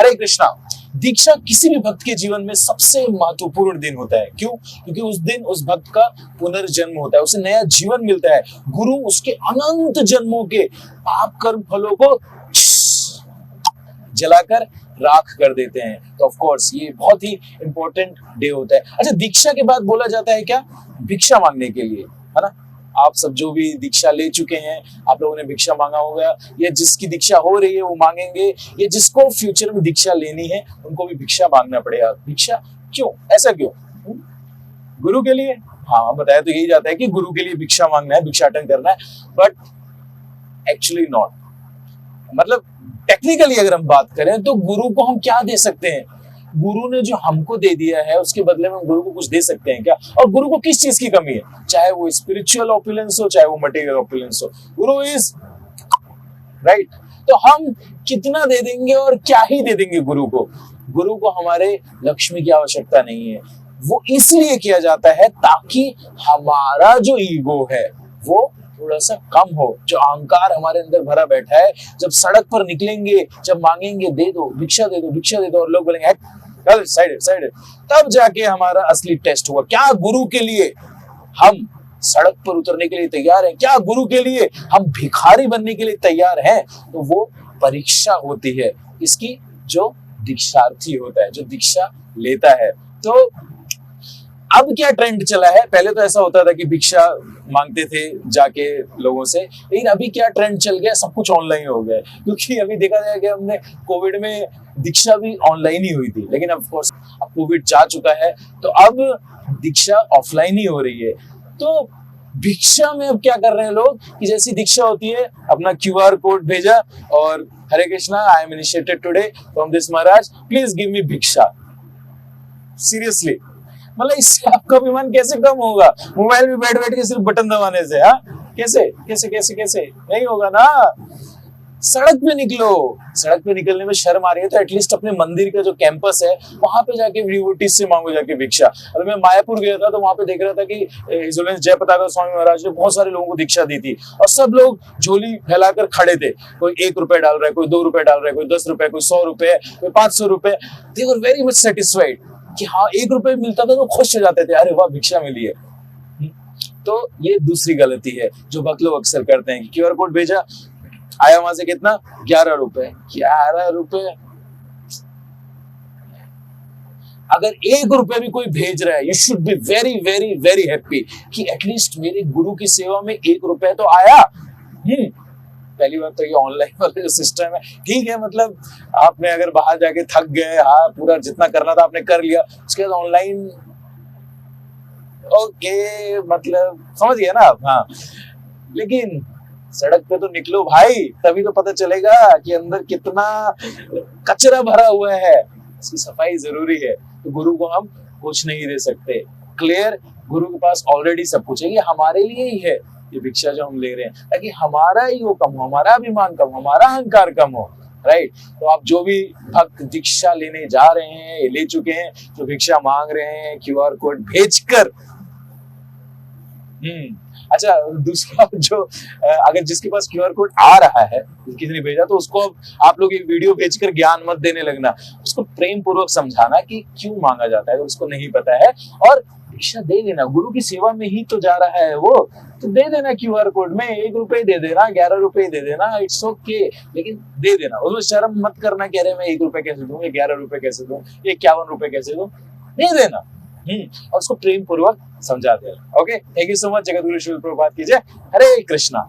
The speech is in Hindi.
हरे कृष्णा। दीक्षा किसी भी भक्त के जीवन में सबसे महत्वपूर्ण दिन होता है। क्यों? क्योंकि उस दिन उस भक्त का पुनर्जन्म होता है, उसे नया जीवन मिलता है। गुरु उसके अनंत जन्मों के पाप कर्म फलों को जलाकर राख कर देते हैं। तो ऑफ कोर्स ये बहुत ही इंपॉर्टेंट डे होता है। अच्छा, दीक्षा के बाद बोला जाता है क्या? भिक्षा मांगने के लिए, है ना। आप सब जो भी दीक्षा ले चुके हैं, आप लोगों ने भिक्षा मांगा होगा, या जिसकी दीक्षा हो रही है वो मांगेंगे, या जिसको फ्यूचर में दीक्षा लेनी है उनको भी भिक्षा मांगना पड़ेगा। भिक्षा क्यों? ऐसा क्यों? गुरु के लिए। हाँ, बताया तो यही जाता है कि गुरु के लिए भिक्षा मांगना है, भिक्षाटन करना है, बट एक्चुअली नॉट। मतलब टेक्निकली अगर हम बात करें तो गुरु को हम क्या दे सकते हैं? गुरु ने जो हमको दे दिया है उसके बदले में हम गुरु को कुछ दे सकते हैं क्या? और गुरु को किस चीज की कमी है? चाहे वो स्पिरिचुअल ऑपुलेंस हो, चाहे वो मटेरियल ऑपुलेंस हो, गुरु इज राइट। तो हम कितना दे देंगे और क्या ही दे देंगे गुरु को? गुरु को हमारे लक्ष्मी की आवश्यकता नहीं है। वो इसलिए किया जाता है ताकि हमारा जो ईगो है वो थोड़ा सा कम हो, जो अहंकार हमारे अंदर भरा बैठा है। जब सड़क पर निकलेंगे, जब मांगेंगे दे दो, भिक्षा दे दो, भिक्षा दे दो, और लोग बोलेंगे चल साइड साइड, तब जाके हमारा असली टेस्ट हुआ। क्या गुरु के लिए हम सड़क पर उतरने के लिए तैयार हैं? क्या गुरु के लिए हम भिखारी बनने के लिए तैयार हैं? तो वो परीक्षा होती है इसकी, जो दीक्षार्थी होता है, जो दीक्षा लेता है। तो अब क्या ट्रेंड चला है? पहले तो ऐसा होता था कि भिक्षा मांगते थे जाके लोगों से, लेकिन अभी क्या ट्रेंड चल गया? सब कुछ ऑनलाइन हो गया। क्योंकि अभी देखा जाए कि हमने कोविड में दीक्षा भी ऑनलाइन ही हुई थी, लेकिन ऑफ कोर्स अब कोविड जा चुका है तो अब दीक्षा ऑफलाइन ही हो रही है। तो भिक्षा में अब क्या कर रहे हैं लोग कि जैसी दीक्षा होती है अपना QR कोड भेजा और Hare Krishna, I am initiated today from this Maharaj, please give me bhiksha. Seriously, मतलब इससे आपका अभिमान कैसे कम होगा? मोबाइल में बैठ बैठ के सिर्फ बटन दबाने से। हाँ, कैसे कैसे कैसे कैसे? नहीं होगा ना। सड़क पे निकलो। सड़क पे निकलने में शर्म आ रही है तो एटलीस्ट अपने मंदिर का जो कैंपस है वहां पे जाके डिवोटीज से मांगो जाके भिक्षा। अभी मैं मायापुर गया था तो वहां पे देख रहा था कि हिज होलिनेस जय पताका स्वामी महाराज ने बहुत सारे लोगों को दीक्षा दी थी, और सब लोग झोली फैलाकर खड़े थे। कोई 1 रुपए डाल रहा है, कोई 2 रुपए डाल रहा है, कोई 10 रुपए, कोई 100 रुपए, कोई 500 रुपए। दे वर वेरी मच सेटिस्फाइड कि हाँ 1 रुपए मिलता था तो खुश हो जाते थे, अरे वाह भिक्षा मिली है। तो ये दूसरी गलती है जो भक्त लोग अक्सर करते हैं कि QR कोड भेजा, आया वहां से कितना? 11 रुपए। 11 रुपए। अगर 1 रुपए भी कोई भेज रहा है, you should be very very very happy कि एटलीस्ट मेरे गुरु की सेवा में 1 रुपए तो आया। पहली बात तो ये ऑनलाइन वाला जो सिस्टम है ठीक है, मतलब आपने अगर बाहर जाके थक गए, हाँ पूरा जितना करना था आपने कर लिया, उसके बाद ऑनलाइन ओके, मतलब समझ गए ना आप। हाँ, लेकिन सड़क पे तो निकलो भाई, तभी तो पता चलेगा कि अंदर कितना कचरा भरा हुआ है। इसकी सफाई जरूरी है। तो गुरु को हम कुछ नहीं दे सकते। क्लियर? गुरु के पास ऑलरेडी सब कुछ है, ये हमारे लिए ही है ये भिक्षा जो हम ले रहे हैं, ताकि हमारा ईगो कम हो, हमारा अभिमान कम हो, हमारा अहंकार कम हो। राइट? तो आप जो भी भक्त दीक्षा लेने जा रहे हैं, ले चुके हैं, जो भिक्षा मांग रहे हैं QR कोड भेजकर, अच्छा दूसरा जो अगर जिसके पास QR कोड आ रहा है, किसी ने भेजा, तो उसको आप लोग ये वीडियो भेजकर ज्ञान मत देने लगना। उसको प्रेम पूर्वक समझाना कि क्यों मांगा जाता है, अगर उसको नहीं पता है, और दीक्षा दे देना। गुरु की सेवा में ही तो जा रहा है वो, तो दे देना QR कोड में। 1 रुपए दे देना, 11 रुपए दे देना, इट्स ओके, लेकिन दे देना। उसमें शर्म मत करना कह रहे मैं 1 रुपए कैसे दूं, 11 रुपए कैसे दूं, 51 रुपए कैसे दूं। दे देना और उसको प्रेम पूर्वक समझा देना। Okay, thank you so much. Jagat Guru Srila Prabhupada की जय। हरे कृष्णा।